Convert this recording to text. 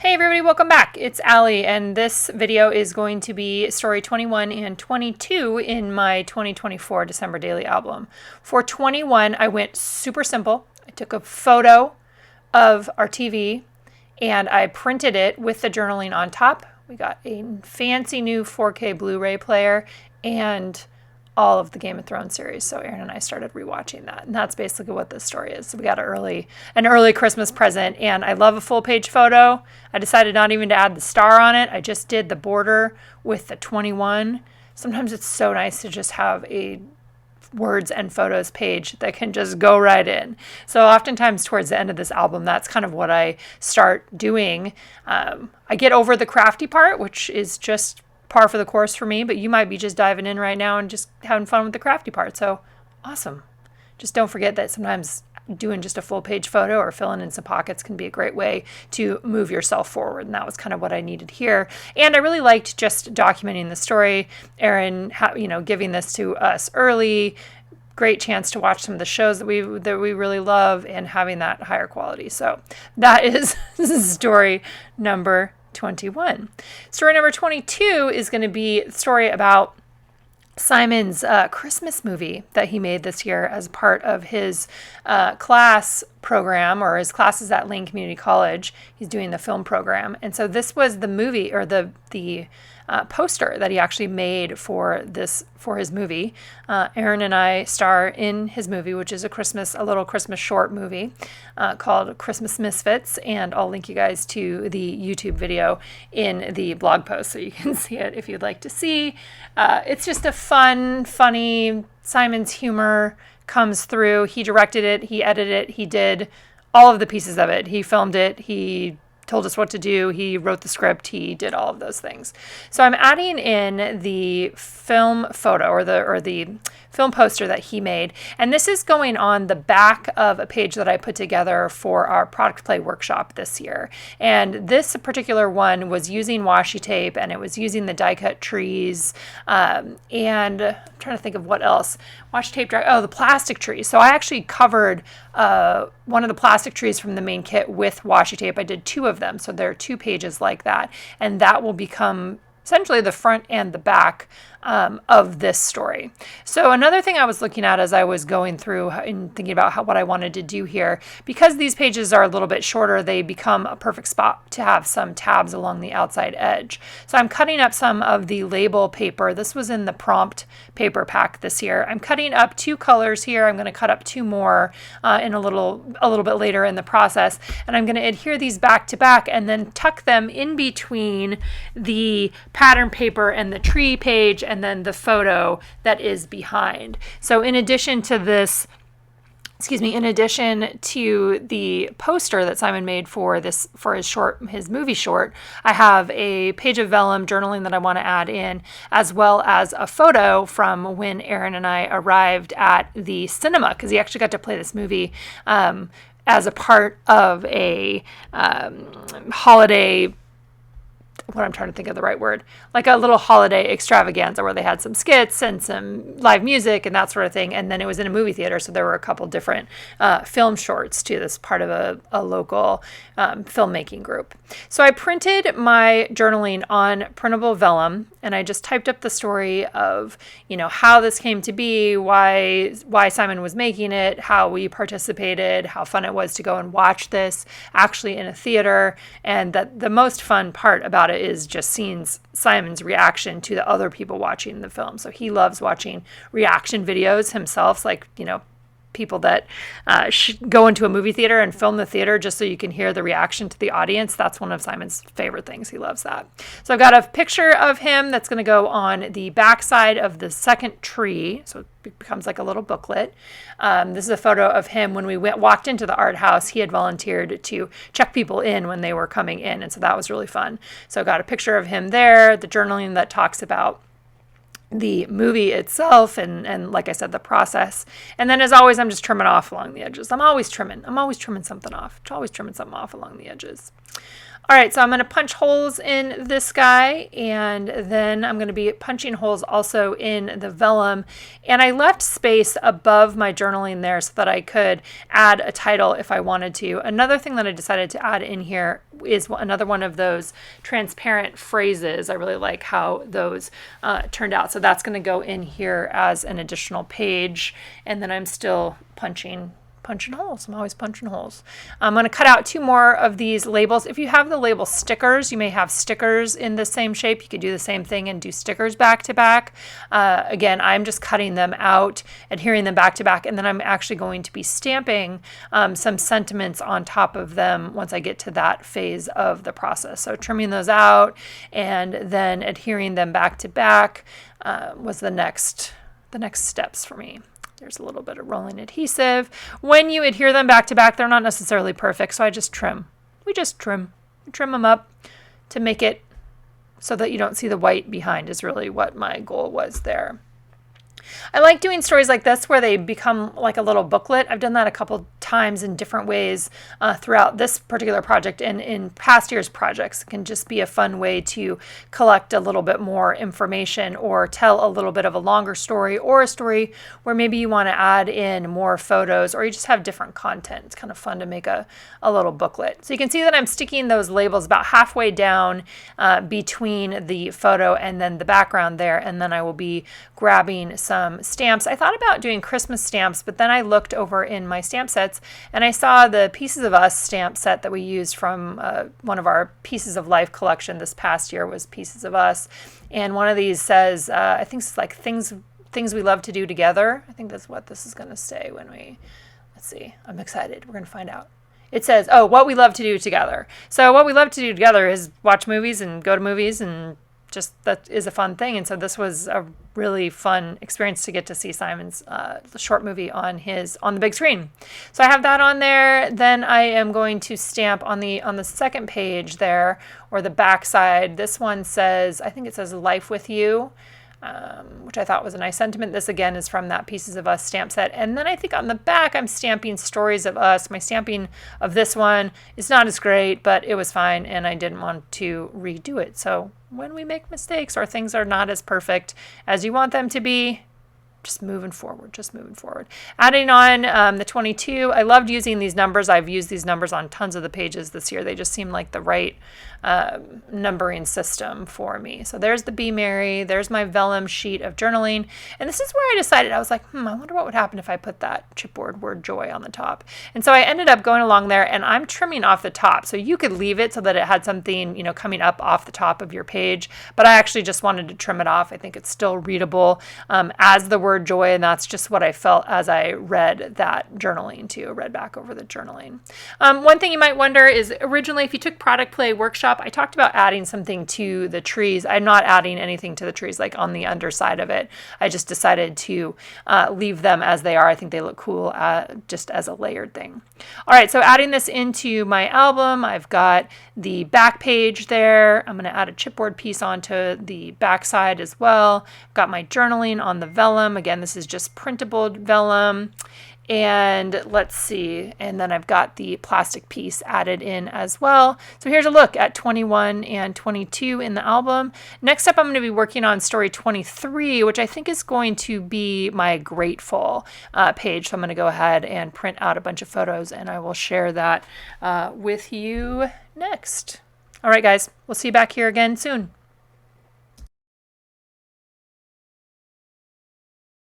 Hey everybody, welcome back. It's Allie, and this video is going to be story 21 and 22 in my 2024 December daily album. For 21, I went super simple. I took a photo of our TV and I printed it with the journaling on top. We got a fancy new 4K Blu-ray player and all of the Game of Thrones series. So Aaron and I started rewatching that, and that's basically what this story is. So we got an early Christmas present, and I love a full page photo. I decided not even to add the star on it. I just did the border with the 21. Sometimes it's so nice to just have a words and photos page that can just go right in. So oftentimes towards the end of this album, that's kind of what I start doing. I get over the crafty part, which is just par for the course for me, but you might be just diving in right now and just having fun with the crafty part. So awesome. Just don't forget that sometimes doing just a full page photo or filling in some pockets can be a great way to move yourself forward. And that was kind of what I needed here. And I really liked just documenting the story. Aaron, giving this to us early, great chance to watch some of the shows that we really love and having that higher quality. So that is story number 21. Story number 22 is going to be a story about Simon's Christmas movie that he made this year as part of his class program, or his classes at Lane Community College. He's doing the film program. And so this was the movie, or the poster that he actually made for his movie. Aaron and I star in his movie, which is a little Christmas short movie called Christmas Misfits, and I'll link you guys to the YouTube video in the blog post so you can see it if you'd like to see. It's just a funny, Simon's humor comes through. He directed it, he edited it, he did all of the pieces of it. He filmed it, he told us what to do, he wrote the script, he did all of those things. So I'm adding in the film photo or the film poster that he made, and this is going on the back of a page that I put together for our product play workshop this year. And this particular one was using washi tape, and it was using the die cut trees, and I'm trying to think of what else. Washi tape, the plastic trees. So I actually covered one of the plastic trees from the main kit with washi tape. I did 2 of them, so there are 2 pages like that, and that will become essentially the front and the back of this story. So another thing I was looking at as I was going through and thinking about what I wanted to do here, because these pages are a little bit shorter, they become a perfect spot to have some tabs along the outside edge. So I'm cutting up some of the label paper. This was in the prompt paper pack this year. I'm cutting up 2 colors here. I'm going to cut up 2 more in a little bit later in the process, and I'm going to adhere these back to back and then tuck them in between the pattern paper and the tree page and then the photo that is behind. So in addition to the poster that Simon made for his movie short, I have a page of vellum journaling that I want to add in, as well as a photo from when Aaron and I arrived at the cinema, because he actually got to play this movie as a part of a holiday, what I'm trying to think of the right word, like a little holiday extravaganza where they had some skits and some live music and that sort of thing. And then it was in a movie theater, so there were a couple different film shorts too. This part of a local filmmaking group. So I printed my journaling on printable vellum, and I just typed up the story of, how this came to be, why Simon was making it, how we participated, how fun it was to go and watch this actually in a theater, and that the most fun part about it is just seeing Simon's reaction to the other people watching the film. So he loves watching reaction videos himself, like, people that go into a movie theater and film the theater just so you can hear the reaction to the audience. That's one of Simon's favorite things. He loves that. So I've got a picture of him that's going to go on the back side of the second tree. So it becomes like a little booklet. This is a photo of him when we walked into the art house. He had volunteered to check people in when they were coming in. And so that was really fun. So I got a picture of him there, the journaling that talks about the movie itself and like I said, the process. And then as always, I'm just trimming off along the edges. I'm always trimming something off. Always trimming something off along the edges. All right, so I'm going to punch holes in this guy, and then I'm going to be punching holes also in the vellum. And I left space above my journaling there so that I could add a title if I wanted to. Another thing that I decided to add in here is another one of those transparent phrases. I really like how those turned out. So that's going to go in here as an additional page, and then I'm still punching holes. I'm always punching holes. I'm going to cut out 2 more of these labels. If you have the label stickers, you may have stickers in the same shape. You could do the same thing and do stickers back to back. Again, I'm just cutting them out, adhering them back to back, and then I'm actually going to be stamping some sentiments on top of them once I get to that phase of the process. So trimming those out and then adhering them back to back was the next steps for me. There's a little bit of rolling adhesive. When you adhere them back to back, they're not necessarily perfect, so I just trim. We just trim. We trim them up to make it so that you don't see the white behind is really what my goal was there. I like doing stories like this where they become like a little booklet. I've done that a couple times in different ways throughout this particular project and in past years' projects. It can just be a fun way to collect a little bit more information or tell a little bit of a longer story, or a story where maybe you want to add in more photos or you just have different content. It's kind of fun to make a little booklet. So you can see that I'm sticking those labels about halfway down between the photo and then the background there, and then I will be grabbing some stamps. I thought about doing Christmas stamps, but then I looked over in my stamp sets and I saw the Pieces of Us stamp set that we used from one of our Pieces of Life collection this past year was Pieces of Us. And one of these says, I think it's like things we love to do together. I think that's what this is going to say when we, let's see, I'm excited. We're going to find out. It says, oh, what we love to do together. So what we love to do together is watch movies and go to movies, and just that is a fun thing. And so this was a really fun experience to get to see Simon's short movie on the big screen. So I have that on there. Then I am going to stamp on the second page there, or the back side. This one says, I think it says Life with You, which I thought was a nice sentiment. This again is from that Pieces of Us stamp set. And then I think on the back I'm stamping Stories of Us. My stamping of this one is not as great, but it was fine and I didn't want to redo it. So when we make mistakes or things are not as perfect as you want them to be, just moving forward. Adding on the 22. I loved using these numbers. I've used these numbers on tons of the pages this year. They just seem like the right numbering system for me. So there's the Be Merry. There's my vellum sheet of journaling. And this is where I decided, I was like, I wonder what would happen if I put that chipboard word joy on the top. And so I ended up going along there and I'm trimming off the top. So you could leave it so that it had something, coming up off the top of your page. But I actually just wanted to trim it off. I think it's still readable as the word joy, and that's just what I felt as I read that journaling too, read back over the journaling. One thing you might wonder is originally if you took Product Play Workshop, I talked about adding something to the trees. I'm not adding anything to the trees like on the underside of it. I just decided to leave them as they are. I think they look cool just as a layered thing. All right, so adding this into my album, I've got the back page there. I'm going to add a chipboard piece onto the back side as well. I've got my journaling on the vellum. Again, this is just printable vellum. And let's see, and then I've got the plastic piece added in as well. So here's a look at 21 and 22 in the album. Next up, I'm going to be working on story 23, which I think is going to be my Grateful page. So I'm going to go ahead and print out a bunch of photos and I will share that with you next. All right, guys, we'll see you back here again soon.